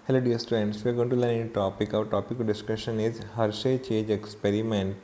Hello dear students, we are going to learn a new topic. Our topic of discussion is Hershey-Chase experiment,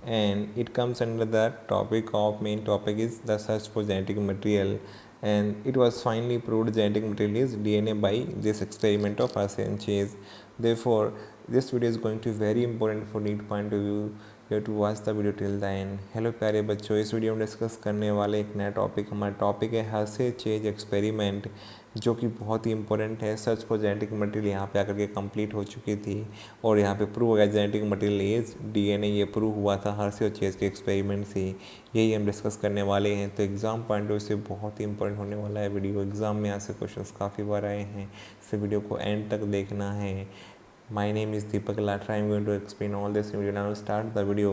and it comes under the topic of main topic is the search for genetic material, and it was finally proved genetic material is DNA by this experiment of Hershey and Chase. Therefore, this video is going to be very important for NEET point of view. You have to watch the video till the end. Hello प्यारे बच्चों, इस video में discuss करने वाले एक नया topic हमारा topic है हर्शे चेज एक्सपेरिमेंट, जो कि बहुत ही इंपॉर्टेंट है। सर्च फॉर जेनेटिक मटेरियल यहाँ पे आकर के कंप्लीट हो चुकी थी और यहाँ पे प्रूव हो गया जेनेटिक मटेरियल इज डीएनए। ये प्रूव हुआ था हर्शे और चेज के एक्सपेरिमेंट से। यही हम डिस्कस करने वाले हैं। तो एग्जाम पॉइंट ऑफ व्यू से बहुत ही इंपॉर्टेंट होने वाला है वीडियो। एग्जाम में यहाँ से क्वेश्चन काफ़ी बार आए हैं, इस वीडियो को एंड तक देखना है। My name is Deepak Latra. I am going to explain all this in video. Now start the video.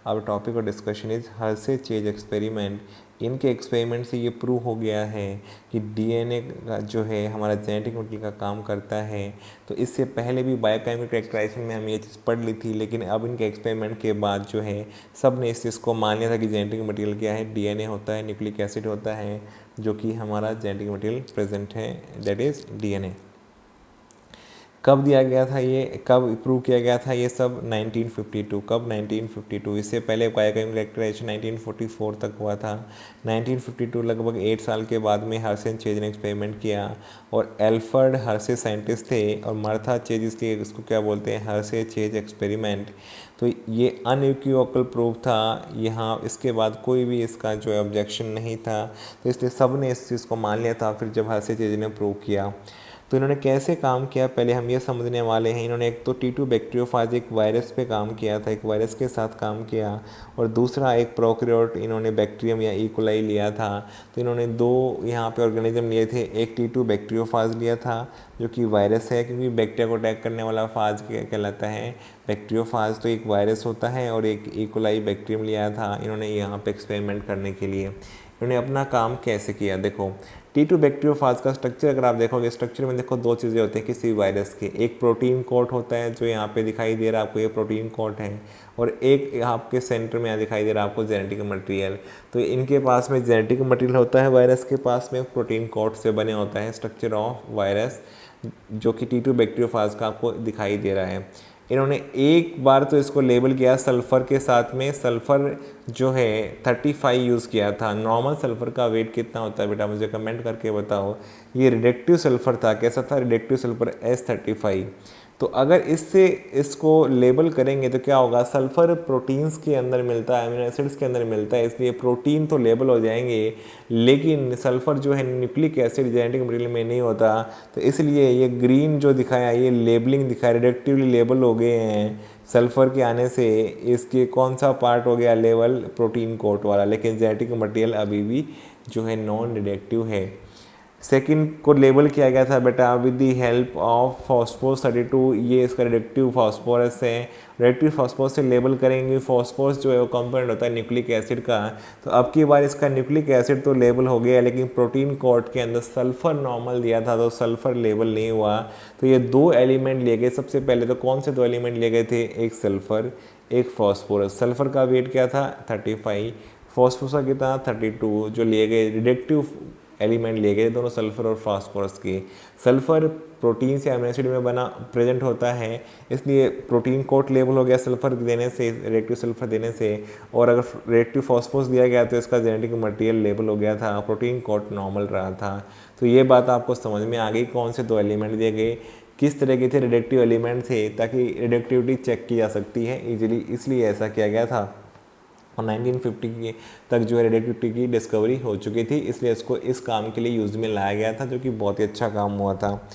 Our topic of discussion is Hershey-Chase experiment. इनके एक्सपेरिमेंट से ये प्रूव हो गया है कि डीएनए का जो है हमारा जेनेटिक मटेरियल का काम करता है। तो इससे पहले भी बायोकेमिकल कैरेक्टराइजेशन में हम ये चीज़ पढ़ ली थी, लेकिन अब इनके एक्सपेरिमेंट के बाद जो है सब ने इस चीज़ को मान लिया था कि जेनेटिक मटेरियल क्या है, डीएनए होता है, न्यूक्लिक एसिड होता है, जो कि हमारा जेनेटिक मटेरियल प्रेजेंट है, दैट इज़ डीएनए। कब दिया गया था ये, कब प्रूव किया गया था ये सब? 1952। कब? 1952। इससे पहले बायोकेमिकल कैरेक्टराइजेशन 1944 तक हुआ था। 1952 लगभग 8 साल के बाद में हर्शे एंड चेज ने एक्सपेरिमेंट किया और एल्फ्रेड हर्शे साइंटिस्ट थे और मार्था चेज, इसलिए इसको क्या बोलते हैं, हर्शे चेज एक्सपेरिमेंट। तो ये अनइक्विवोकल प्रूफ था यहाँ, इसके बाद कोई भी इसका जो है ऑब्जेक्शन नहीं था, तो इसलिए सब ने इस चीज़ को मान लिया था। फिर जब हर्शे चेज ने प्रूव किया तो इन्होंने कैसे काम किया पहले हम ये समझने वाले हैं। इन्होंने एक तो T2 बैक्टीरियोफाज एक वायरस पे काम किया था, एक वायरस के साथ काम किया, और दूसरा एक प्रोकैरियोट इन्होंने बैक्टीरियम या ई कोलाई लिया था। तो इन्होंने दो यहाँ पे ऑर्गेनिज्म लिए थे, एक T2 बैक्टीरियोफाज लिया था जो कि वायरस है, क्योंकि बैक्टीरिया को अटैक करने वाला फाज कहलाता है बैक्टीरियोफाज, तो एक वायरस होता है, और एक ई कोलाई बैक्टीरियम लिया था इन्होंने यहाँ पे एक्सपेरिमेंट करने के लिए। इन्होंने अपना काम कैसे किया, देखो T2 बैक्टीरियोफाज का स्ट्रक्चर अगर आप देखोगे, स्ट्रक्चर में देखो दो चीज़ें होती हैं किसी वायरस के, एक प्रोटीन कोट होता है जो यहाँ पे दिखाई दे रहा है आपको, ये प्रोटीन कोट है, और एक आपके सेंटर में यहाँ दिखाई दे रहा है आपको जेनेटिक मटेरियल। तो इनके पास में जेनेटिक मटेरियल होता है, वायरस के पास में प्रोटीन कोट से बने होता है स्ट्रक्चर ऑफ वायरस, जो कि T2 बैक्टीरियोफाज का आपको दिखाई दे रहा है। इन्होंने एक बार तो इसको लेबल किया सल्फ़र के साथ में, सल्फ़र जो है 35 यूज़ किया था। नॉर्मल सल्फ़र का वेट कितना होता है बेटा, मुझे कमेंट करके बताओ। ये रिडक्टिव सल्फ़र था, कैसा था रिडक्टिव सल्फ़र, S35। तो अगर इससे इसको लेबल करेंगे तो क्या होगा, सल्फ़र प्रोटीन्स के अंदर मिलता है, अमीनो एसिड्स के अंदर मिलता है, इसलिए प्रोटीन तो लेबल हो जाएंगे, लेकिन सल्फ़र जो है न्यूक्लिक एसिड जेनेटिक मटेरियल में नहीं होता। तो इसलिए ये ग्रीन जो दिखाया, ये लेबलिंग दिखाया, रिडक्टिवली लेबल हो गए हैं सल्फ़र के आने से। इसके कौन सा पार्ट हो गया लेवल, प्रोटीन कोट वाला, लेकिन जेनेटिक मटेरियल अभी भी जो है नॉन रिडक्टिव है। सेकंड को लेबल किया गया था बेटा with the help of phosphorus 32, ये इसका रिडक्टिव फॉस्फोरस है। रिडक्टिव फॉस्फोरस से लेबल करेंगे, फॉस्फोरस जो है वो कंपोनेंट होता है न्यूक्लिक एसिड का। तो अब की बार इसका न्यूक्लिक एसिड तो लेबल हो गया, लेकिन प्रोटीन कोट के अंदर सल्फ़र नॉर्मल दिया था तो सल्फ़र लेबल नहीं हुआ। तो ये दो एलिमेंट लिए गए। सबसे पहले तो कौन से दो एलिमेंट लिए गए थे, एक सल्फ़र एक फॉस्फोरस। सल्फ़र का वेट क्या था 35, फॉस्फोरस का कितना 32, जो लिए गए रिडक्टिव एलिमेंट लिए गए दोनों सल्फ़र और फास्फोरस के। सल्फ़र प्रोटीन से अमीनो एसिड में बना प्रेजेंट होता है, इसलिए प्रोटीन कोट लेबल हो गया सल्फ़र देने से, रिएक्टिव सल्फ़र देने से। और अगर रिएक्टिव फॉस्फोरस दिया गया तो इसका जेनेटिक मटेरियल लेबल हो गया था, प्रोटीन कोट नॉर्मल रहा था। तो ये बात आपको समझ में आ गई, कौन से दो एलिमेंट दिए गए, किस तरह के थे रिडक्टिव एलिमेंट थे, ताकि रिडक्टिविटी चेक की जा सकती है ईजिली, इसलिए ऐसा किया गया था। और 1950 तक जो है रेडियोएक्टिविटी की डिस्कवरी हो चुकी थी, इसलिए इसको इस काम के लिए यूज़ में लाया गया था, जो कि बहुत ही अच्छा काम हुआ था।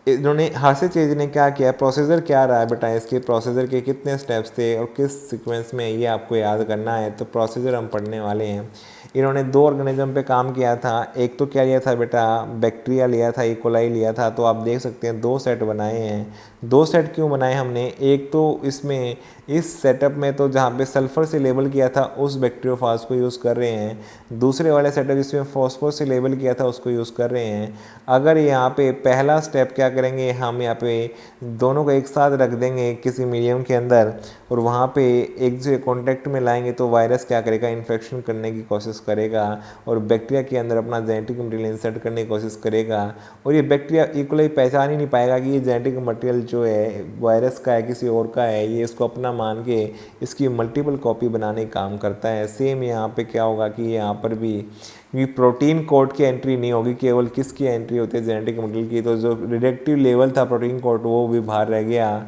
इन्होंने हर्शे चेज ने क्या किया, प्रोसीजर क्या रहा है बेटा, इसके प्रोसीजर के कितने स्टेप्स थे और किस सीक्वेंस में, ये आपको याद करना है। तो प्रोसीजर हम पढ़ने वाले हैं। इन्होंने दो ऑर्गेनिज्म पे काम किया था, एक तो क्या लिया था बेटा, बैक्टीरिया लिया था, ई कोलाई लिया था। तो आप देख सकते हैं दो सेट बनाए हैं। दो सेट क्यों बनाए हमने, एक तो इसमें इस सेटअप में तो जहाँ पे सल्फ़र से लेबल किया था उस बैक्टीरियोफाज को यूज़ कर रहे हैं, दूसरे वाले सेटअप जिसमें फॉस्फोरस से लेबल किया था उसको यूज़ कर रहे हैं। अगर यहाँ पे पहला स्टेप क्या करेंगे, हम यहाँ पे दोनों को एक साथ रख देंगे किसी मीडियम के अंदर और वहाँ पे एक दूसरे कॉन्टैक्ट में लाएंगे तो वायरस क्या करेगा, इन्फेक्शन करने की कोशिश करेगा और बैक्टीरिया के अंदर अपना जेनेटिक मटेरियल इंसर्ट करने की कोशिश करेगा। और ये बैक्टीरिया इक्वली पहचान ही नहीं पाएगा कि ये जेनेटिक मटेरियल जो है वायरस का है, किसी और का है, ये इसको अपना मान के इसकी मल्टीपल कॉपी बनाने का काम करता है। सेम यहाँ पे क्या होगा कि यहाँ पर भी प्रोटीन कोड की एंट्री नहीं होगी, केवल किसकी एंट्री होती है, जेनेटिक मटेरियल की। तो जो रिडक्टिव लेवल था प्रोटीन कोड वो भी बाहर रह गया।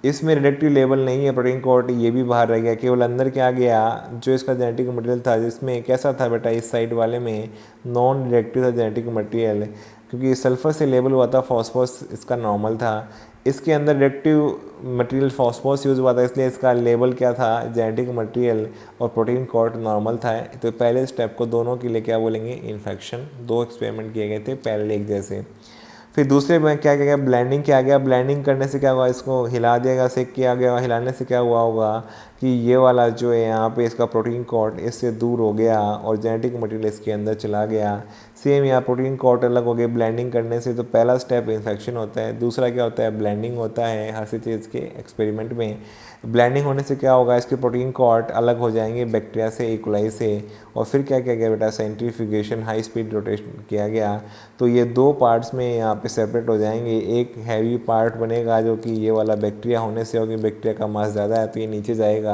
इसमें रिडक्टिव लेवल नहीं है प्रोटीन कोड, ये भी बाहर रह गया। केवल अंदर क्या गया, जो इसका जेनेटिक मटेरियल था, जिसमें कैसा था बेटा, इस साइड वाले में नॉन रिडक्टिव था जेनेटिक मटेरियल, क्योंकि सल्फर से लेबल हुआ था, फॉस्फोरस इसका नॉर्मल था। इसके अंदर रिडक्टिव मटेरियल फॉस्फोरस यूज़ हुआ था, इसलिए इसका लेबल क्या था, जेनेटिक मटेरियल, और प्रोटीन कोड नॉर्मल था। तो पहले स्टेप को दोनों के लिए क्या बोलेंगे, इन्फेक्शन। 2 एक्सपेरिमेंट किए गए थे पहले एक जैसे। फिर दूसरे में क्या गया, ब्लेंडिंग किया गया। ब्लेंडिंग करने से क्या हुआ, इसको हिला दिया गया, सेक किया गया। हिलाने से क्या हुआ होगा कि ये वाला जो है यहाँ पे इसका प्रोटीन कोड इससे दूर हो गया और जेनेटिक मटेरियल इसके अंदर चला गया। सेम यहाँ प्रोटीन कोड अलग हो गए ब्लेंडिंग करने से। तो पहला स्टेप इन्फेक्शन होता है, दूसरा क्या होता है, ब्लेंडिंग होता है। हर सी चीज़ के एक्सपेरिमेंट में ब्लेंडिंग होने से क्या होगा, इसके प्रोटीन कोड अलग हो जाएंगे बैक्टीरिया से, इकोलाई से। और फिर क्या किया गया बेटा, सेंट्रीफ्यूगेशन, हाई स्पीड रोटेशन किया गया। तो ये 2 पार्ट्स में यहाँ पे सेपरेट हो जाएंगे। एक हैवी पार्ट बनेगा जो कि ये वाला बैक्टीरिया होने से होगी, बैक्टीरिया का मास ज़्यादा है तो ये नीचे जाएगा।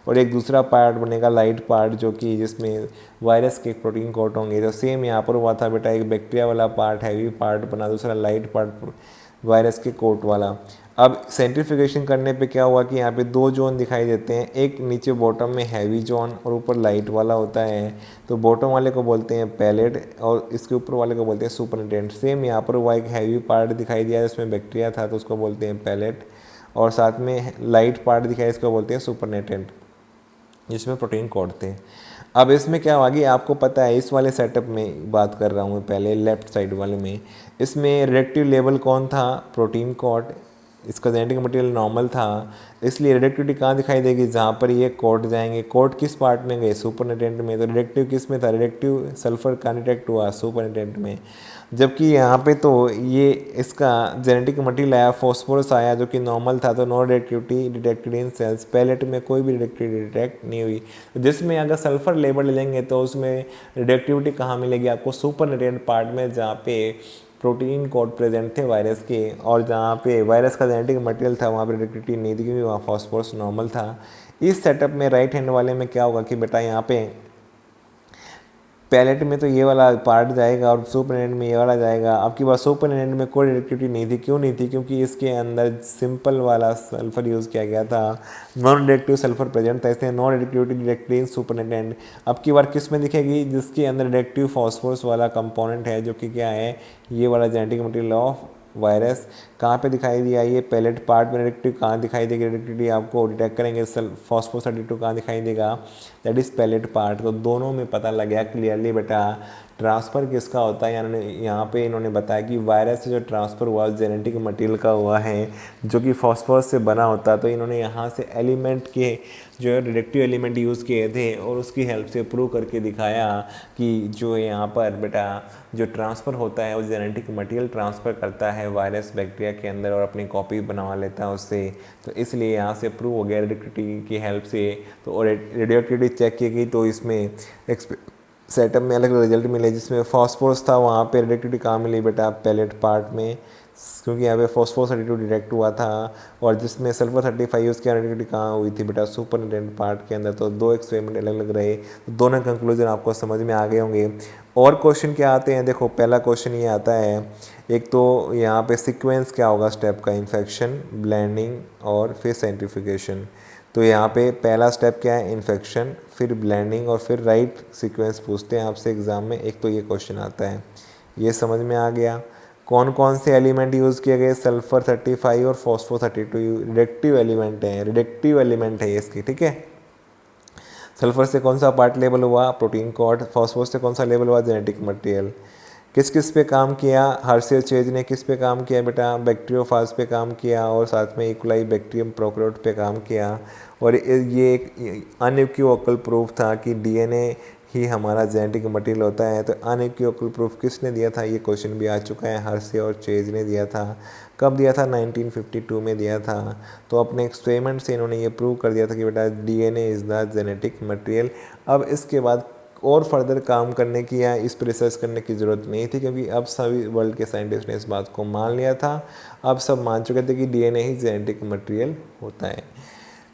और एक दूसरा पार्ट बनेगा लाइट पार्ट, जो कि जिसमें वायरस के प्रोटीन कोड होंगे। तो सेम यहाँ पर हुआ था बेटा, एक बैक्टीरिया वाला पार्ट हैवी पार्ट बना, दूसरा लाइट पार्ट वायरस के कोट वाला। अब सेंट्रीफ्यूगेशन करने पे क्या हुआ कि यहाँ पे 2 जोन दिखाई देते हैं, एक नीचे बॉटम में हैवी जोन और ऊपर लाइट वाला होता है। तो बॉटम वाले को बोलते हैं पैलेट और इसके ऊपर वाले को बोलते हैं सुपरनेटेंट। सेम यहाँ पर हुआ, एक हैवी पार्ट दिखाई दिया जिसमें बैक्टीरिया था तो उसको बोलते हैं पैलेट, और साथ में लाइट पार्ट दिखाया इसको बोलते हैं सुपरनेटेंट, जिसमें प्रोटीन कोड थे। अब इसमें क्या हुआ कि आपको पता है, इस वाले सेटअप में बात कर रहा हूँ मैं पहले लेफ्ट साइड वाले में, इसमें रिडक्टिव लेवल कौन था, प्रोटीन कोड। इसका जेनेटिक मटेरियल नॉर्मल था, इसलिए रिडक्टिविटी कहाँ दिखाई देगी, जहाँ पर ये कोड जाएंगे। कोड किस पार्ट में गए, सुपरनेटेंट में। तो रिडक्टिव किस में था, रिडक्टिव सल्फर का डिटेक्ट हुआ सुपरनेटेंट में। जबकि यहाँ पे तो ये इसका जेनेटिक मटेरियल आया, फॉस्फोरस आया, जो कि नॉर्मल था। तो no reductivity detected in cells, pellet में कोई भी रिडक्टिविटी डिटेक्ट नहीं हुई। जिसमें अगर सल्फर लेवल लेंगे तो उसमें रिडक्टिविटी कहाँ मिलेगी आपको, सुपरनेटेंट पार्ट में, जहाँ पे प्रोटीन कोड प्रेजेंट थे वायरस के, और जहाँ पे वायरस का जेनेटिक मटेरियल था वहाँ पे रिडक्टिविटी नहीं थी, क्योंकि वहाँ फॉस्फोरस नॉर्मल था। इस सेटअप में राइट हैंड वाले में क्या होगा कि बेटा यहाँ पे पैलेट में तो ये वाला पार्ट जाएगा और सुपरनेटेंट में ये वाला जाएगा। आपकी बात सुपरनेटेंट में कोई रिडक्टिविटी नहीं थी, क्यों नहीं थी, क्योंकि इसके अंदर सिंपल वाला सल्फर यूज़ किया गया था, नॉन रिडक्टिव सल्फर प्रेजेंट था, इसलिए नॉन रिडक्टिविटी डिटेक्टेड इन सुपरनेटेंट। अब की बार किस में दिखेगी, जिसके अंदर रिडक्टिव फॉस्फोरस वाला कंपोनेंट है, जो कि क्या है, ये वाला जेनेटिक मटेरियल ऑफ वायरस। कहाँ पे दिखाई दिया, ये पैलेट पार्ट में। रिडक्टिव कहाँ दिखाई देगी, रिडक्टिविटी आपको डिटेक्ट करेंगे फॉस्फोरस 32 कहाँ दिखाई देगा, दैट इज़ पैलेट पार्ट। तो दोनों में पता लग गया क्लियरली बेटा ट्रांसफ़र किसका होता है। यानी यहाँ पे इन्होंने बताया कि वायरस से जो ट्रांसफ़र हुआ जेनेटिक मटेरियल का हुआ है, जो कि फॉस्फोरस से बना होता है। तो इन्होंने यहाँ से एलिमेंट के जो है रिडक्टिव एलिमेंट यूज़ किए थे और उसकी हेल्प से प्रूव करके दिखाया कि जो यहाँ पर बेटा जो ट्रांसफ़र होता है वो जेनेटिक मटेरियल ट्रांसफ़र करता है वायरस बैक्टीरिया के अंदर और अपनी कॉपी बनवा लेता है उससे। तो इसलिए यहाँ से प्रूव हो गया रिडक्टिविटी की हेल्प से। तो और रेडियोएक्टिविटी चेक की गई तो इसमें सेटअप में अलग अलग रिजल्ट मिले, जिसमें फॉस्फोरस था वहाँ पे रिडक्टिविटी कहाँ मिली बेटा, पैलेट पार्ट में, क्योंकि यहाँ पे फॉस्फोरस 32 डिटेक्ट हुआ था। और जिसमें सल्फर 35 यूज़ किया, रिडक्टिविटी कहाँ हुई थी बेटा, सुपरनेटेंट पार्ट के अंदर। तो 2 एक्सपेरिमेंट अलग अलग रहे, तो दोनों कंक्लूजन आपको समझ में आ गए होंगे। और क्वेश्चन क्या आते हैं, देखो पहला क्वेश्चन ये आता है, एक तो यहाँ पे सीक्वेंस क्या होगा स्टेप का, इन्फेक्शन, ब्लेंडिंग और फिर सेंट्रीफ्यूगेशन। तो यहाँ पे पहला स्टेप क्या है, इन्फेक्शन, फिर ब्लेंडिंग और फिर राइट सीक्वेंस पूछते हैं आपसे एग्ज़ाम में। एक तो ये क्वेश्चन आता है, ये समझ में आ गया। कौन कौन से एलिमेंट यूज़ किए गए, सल्फर 35 और फॉस्फो 32 रिडक्टिव एलिमेंट है, रिडक्टिव एलिमेंट है इसकी, ठीक है। सल्फर से कौन सा पार्ट लेबल हुआ, प्रोटीन कोड। फॉस्फोरस से कौन सा लेबल हुआ, जेनेटिक मटेरियल। किस किस पे काम किया, हर्शे चेज ने किस पे काम किया बेटा, बैक्टीरियोफाज पे काम किया, और साथ में इकोलाई बैक्टीरियम प्रोकैरियोट पे काम किया। और ये एक अनइक्विवोकल प्रूफ था कि डीएनए ही हमारा जेनेटिक मटेरियल होता है। तो अनइक्विवोकल प्रूफ किसने दिया था, ये क्वेश्चन भी आ चुका है, हर्शे और चेज ने दिया था। कब दिया था? 1952 में दिया था। तो अपने एक्सपेरिमेंट से इन्होंने ये प्रूव कर दिया था कि बेटा DNA is the genetic material. अब इसके बाद और फर्दर काम करने की या इस पर रिसर्च करने की ज़रूरत नहीं थी, क्योंकि अब सभी वर्ल्ड के साइंटिस्ट ने इस बात को मान लिया था। अब सब मान चुके थे कि डीएनए ही जेनेटिक मटेरियल होता है।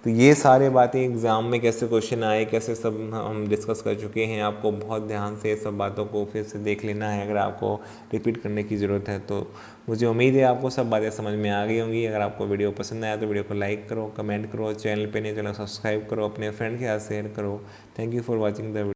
तो ये सारे बातें एग्ज़ाम में कैसे क्वेश्चन आए, कैसे सब हम डिस्कस कर चुके हैं। आपको बहुत ध्यान से सब बातों को फिर से देख लेना है, अगर आपको रिपीट करने की ज़रूरत है तो। मुझे उम्मीद है आपको सब बातें समझ में आ गई होंगी। अगर आपको वीडियो पसंद आया तो वीडियो को लाइक करो, कमेंट करो, चैनल पे नहीं चैनल सब्सक्राइब करो, अपने फ्रेंड के साथ शेयर करो। Thank you for watching the video.